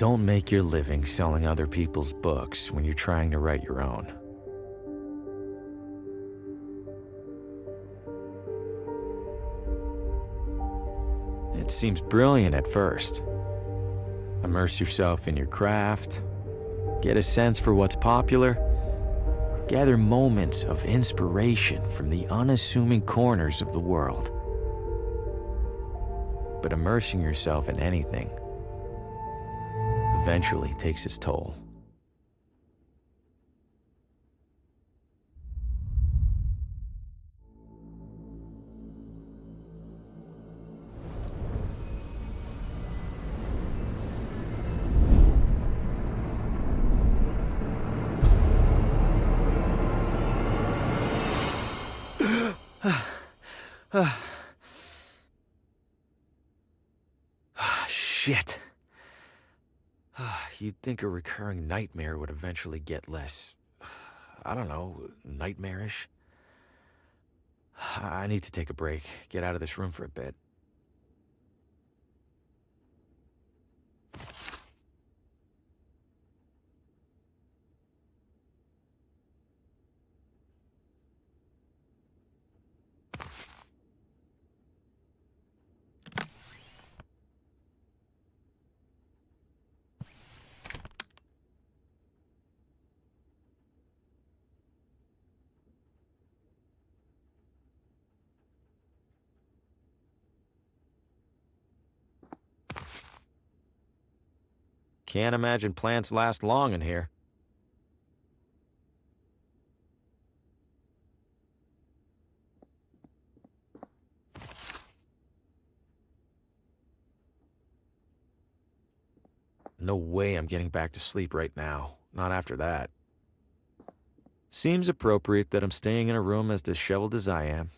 Don't make your living selling other people's books when you're trying to write your own. It seems brilliant at first. Immerse yourself in your craft, get a sense for what's popular, gather moments of inspiration from the unassuming corners of the world. But immersing yourself in anything eventually takes its toll. Shit. You'd think a recurring nightmare would eventually get less, I don't know, nightmarish. I need to take a break, get out of this room for a bit. Can't imagine plants last long in here. No way I'm getting back to sleep right now. Not after that. Seems appropriate that I'm staying in a room as disheveled as I am.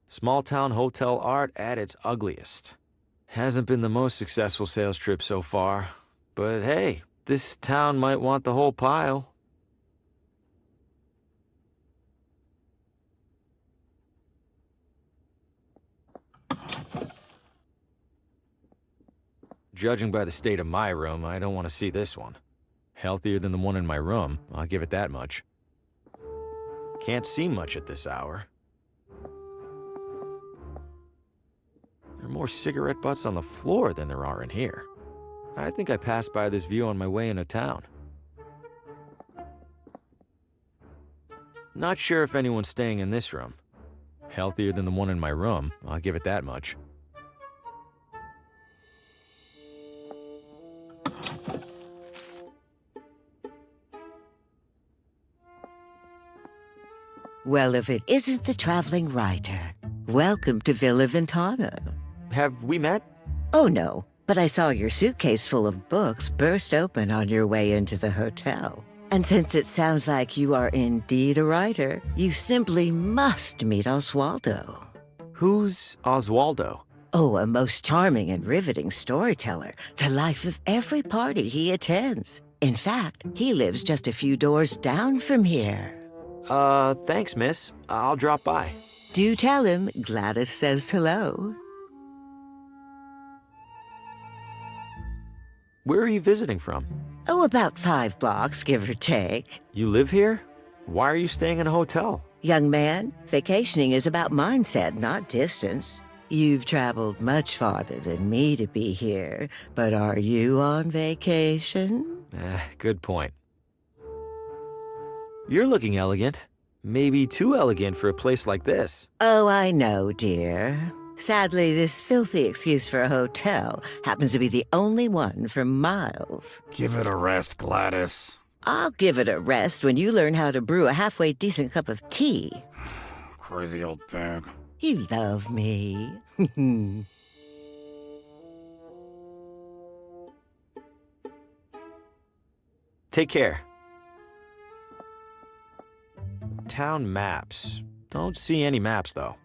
Small-town hotel art at its ugliest. Hasn't been the most successful sales trip so far, but hey, this town might want the whole pile. Judging by the state of my room, I don't want to see this one. Healthier than the one in my room, I'll give it that much. Can't see much at this hour. There are more cigarette butts on the floor than there are in here. I think I passed by this view on my way into town. Not sure if anyone's staying in this room. Healthier than the one in my room, I'll give it that much. Well, if it isn't the traveling writer, welcome to Villa Ventana. Have we met? Oh, no, but I saw your suitcase full of books burst open on your way into the hotel. And since it sounds like you are indeed a writer, you simply must meet Oswaldo. Who's Oswaldo? Oh, a most charming and riveting storyteller, the life of every party he attends. In fact, he lives just a few doors down from here. Thanks, miss. I'll drop by. Do tell him Gladys says hello. Where are you visiting from? Oh, about 5 blocks, give or take. You live here? Why are you staying in a hotel? Young man, vacationing is about mindset, not distance. You've traveled much farther than me to be here, but are you on vacation? Good point. You're looking elegant. Maybe too elegant for a place like this. Oh, I know, dear. Sadly, this filthy excuse for a hotel happens to be the only one for miles. Give it a rest, Gladys. I'll give it a rest when you learn how to brew a halfway decent cup of tea. Crazy old pig. You love me. Take care. Town maps. Don't see any maps, though.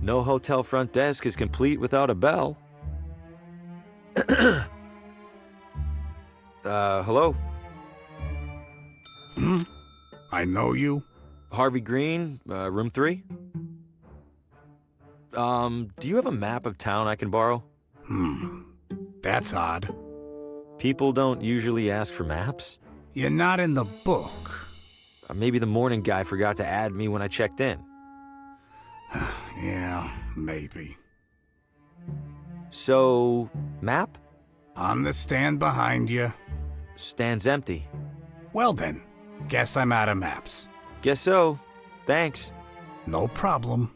No hotel front desk is complete without a bell. Hello? I know you. Harvey Green, room 3? Do you have a map of town I can borrow? That's odd. People don't usually ask for maps. You're not in the book. Maybe the morning guy forgot to add me when I checked in. Yeah, maybe. So, map? On the stand behind you. Stand's empty. Well then, guess I'm out of maps. Guess so. Thanks. No problem.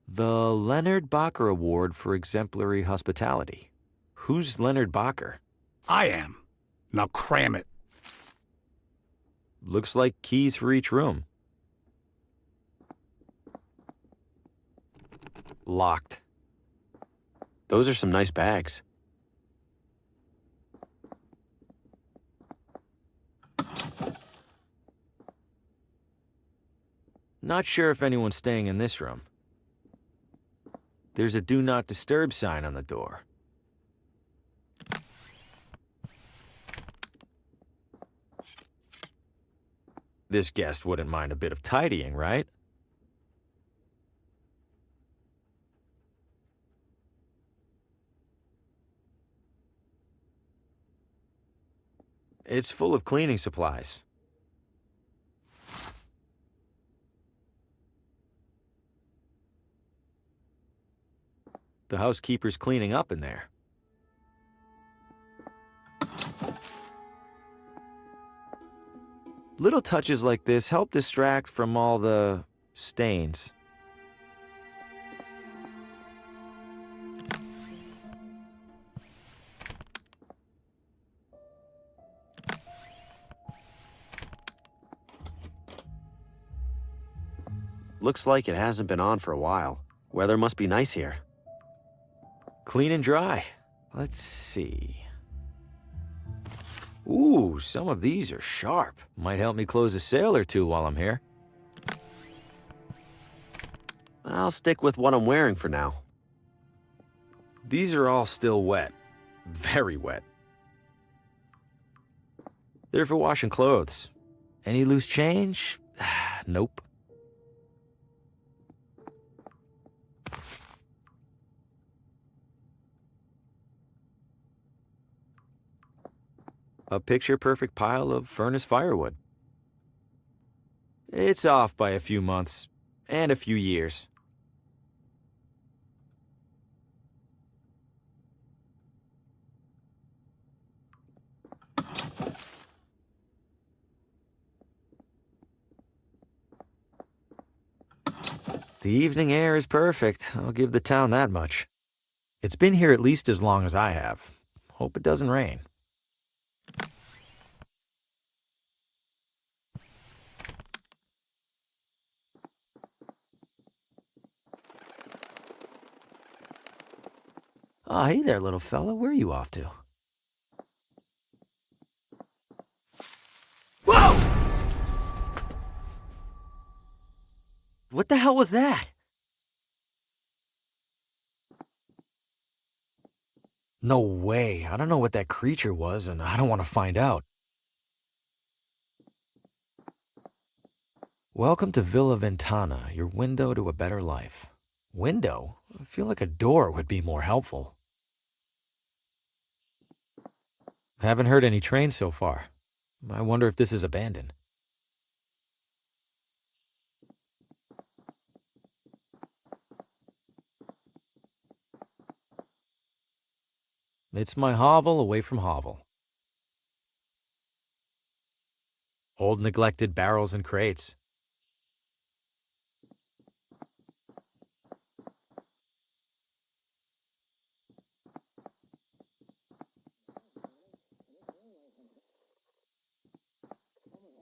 The Leonard Bacher Award for Exemplary Hospitality. Who's Leonard Bacher? I am. Now cram it. Looks like keys for each room. Locked. Those are some nice bags. Not sure if anyone's staying in this room. There's a Do Not Disturb sign on the door. This guest wouldn't mind a bit of tidying, right? It's full of cleaning supplies. The housekeeper's cleaning up in there. Little touches like this help distract from all the stains. Looks like it hasn't been on for a while. Weather must be nice here. Clean and dry. Let's see. Ooh, some of these are sharp. Might help me close a sale or two while I'm here. I'll stick with what I'm wearing for now. These are all still wet. Very wet. They're for washing clothes. Any loose change? Nope. A picture-perfect pile of furnace firewood. It's off by a few months and a few years. The evening air is perfect. I'll give the town that much. It's been here at least as long as I have. Hope it doesn't rain. Oh, hey there, little fella. Where are you off to? Whoa! What the hell was that? No way. I don't know what that creature was, and I don't want to find out. Welcome to Villa Ventana, your window to a better life. Window? I feel like a door would be more helpful. Haven't heard any trains so far. I wonder if this is abandoned. It's my hovel away from hovel. Old neglected barrels and crates.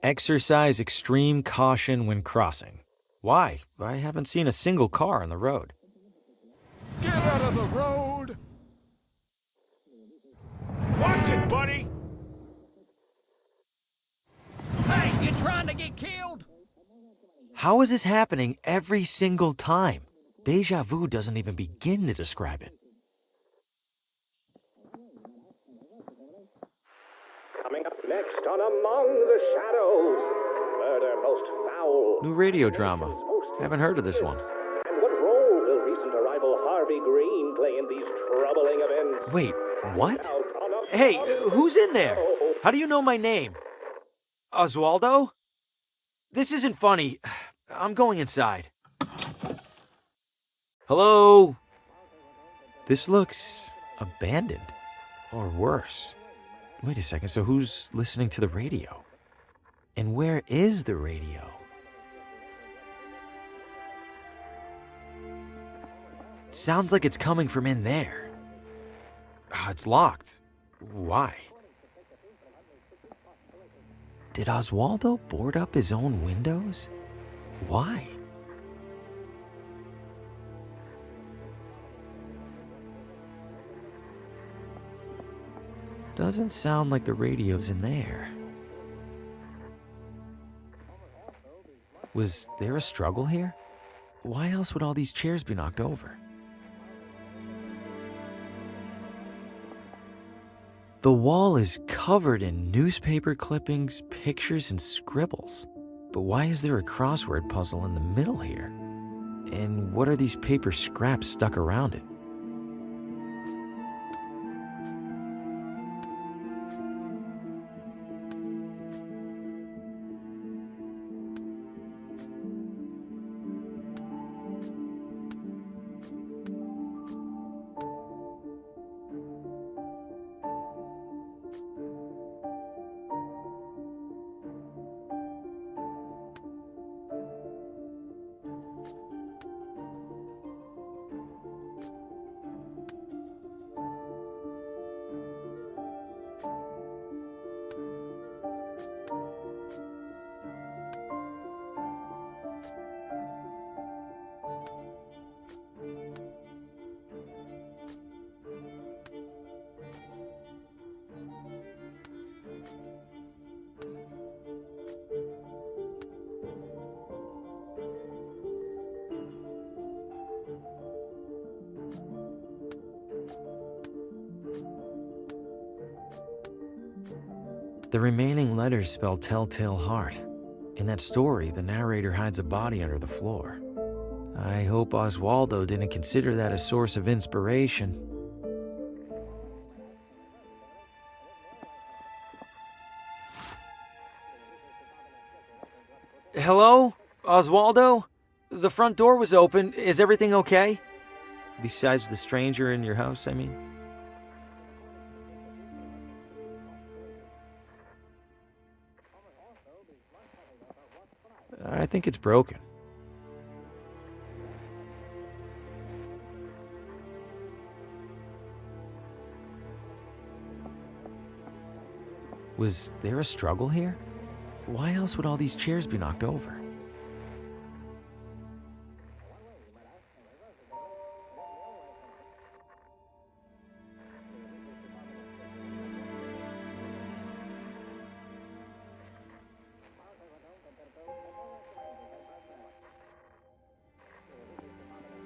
Exercise extreme caution when crossing. Why? I haven't seen a single car on the road. Get out of the road! Watch it, buddy! Hey, you trying to get killed? How is this happening every single time? Deja vu doesn't even begin to describe it. Coming up next on Among the Shadows, murder most foul. New radio drama. Most Haven't heard of this one. And what role will recent arrival Harvey Green play in these troubling events? Wait, what? Hey, who's in there? How do you know my name? Oswaldo? This isn't funny. I'm going inside. Hello? This looks abandoned. Or worse. Wait a second, so who's listening to the radio? And where is the radio? It sounds like it's coming from in there. It's locked. Why? Did Oswaldo board up his own windows? Why? Doesn't sound like the radio's in there. Was there a struggle here? Why else would all these chairs be knocked over? The wall is covered in newspaper clippings, pictures, and scribbles. But why is there a crossword puzzle in the middle here? And what are these paper scraps stuck around it? The remaining letters spell Telltale Heart. In that story, the narrator hides a body under the floor. I hope Oswaldo didn't consider that a source of inspiration. Hello? Oswaldo? The front door was open. Is everything okay? Besides the stranger in your house, I mean. I think it's broken. Was there a struggle here? Why else would all these chairs be knocked over?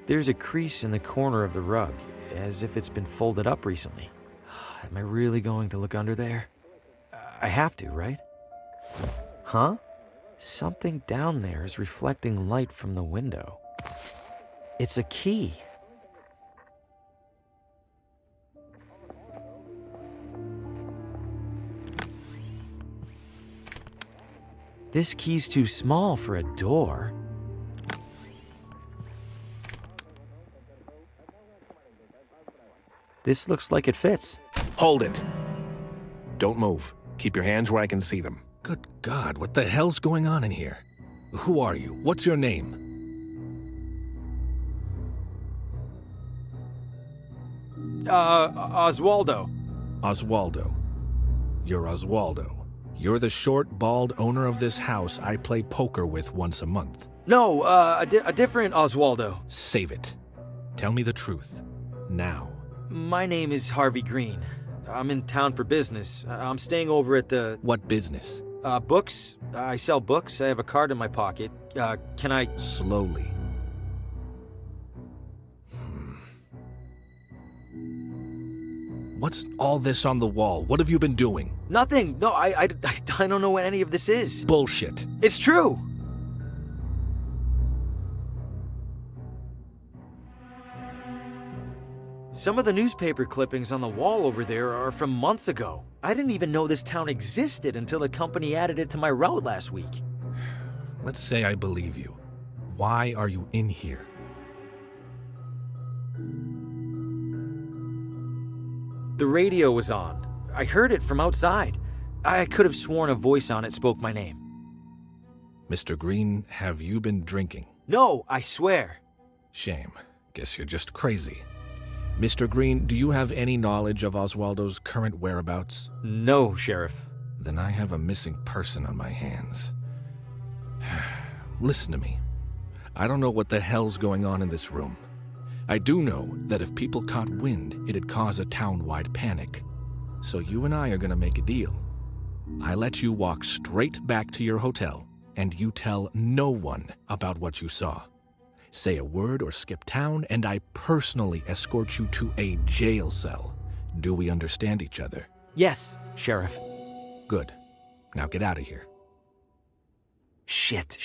There's a crease in the corner of the rug, as if it's been folded up recently. Am I really going to look under there? I have to, right? Huh? Something down there is reflecting light from the window. It's a key. This key's too small for a door. This looks like it fits. Hold it. Don't move. Keep your hands where I can see them. Good God, what the hell's going on in here? Who are you? What's your name? Oswaldo. Oswaldo. You're Oswaldo. You're the short, bald owner of this house I play poker with once a month. No, a different Oswaldo. Save it. Tell me the truth. Now. My name is Harvey Green. I'm in town for business. I'm staying over at the... What business? Books. I sell books. I have a card in my pocket. Can I... Slowly. What's all this on the wall? What have you been doing? Nothing. No, I don't know what any of this is. Bullshit. It's true. Some of the newspaper clippings on the wall over there are from months ago. I didn't even know this town existed until the company added it to my route last week. Let's say I believe you. Why are you in here? The radio was on. I heard it from outside. I could have sworn a voice on it spoke my name. Mr. Green, have you been drinking? No, I swear. Shame. Guess you're just crazy. Mr. Green, do you have any knowledge of Oswaldo's current whereabouts? No, Sheriff. Then I have a missing person on my hands. Listen to me. I don't know what the hell's going on in this room. I do know that if people caught wind, it'd cause a town-wide panic. So you and I are gonna make a deal. I let you walk straight back to your hotel, and you tell no one about what you saw. Say a word or skip town, and I personally escort you to a jail cell. Do we understand each other? Yes, Sheriff. Good. Now get out of here. Shit.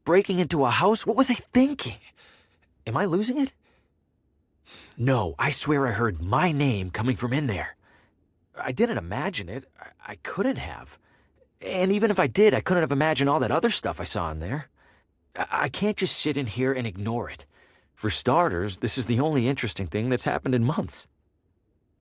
Breaking into a house? What was I thinking? Am I losing it? No, I swear I heard my name coming from in there. I didn't imagine it. I couldn't have. And even if I did, I couldn't have imagined all that other stuff I saw in there. I can't just sit in here and ignore it. For starters, this is the only interesting thing that's happened in months.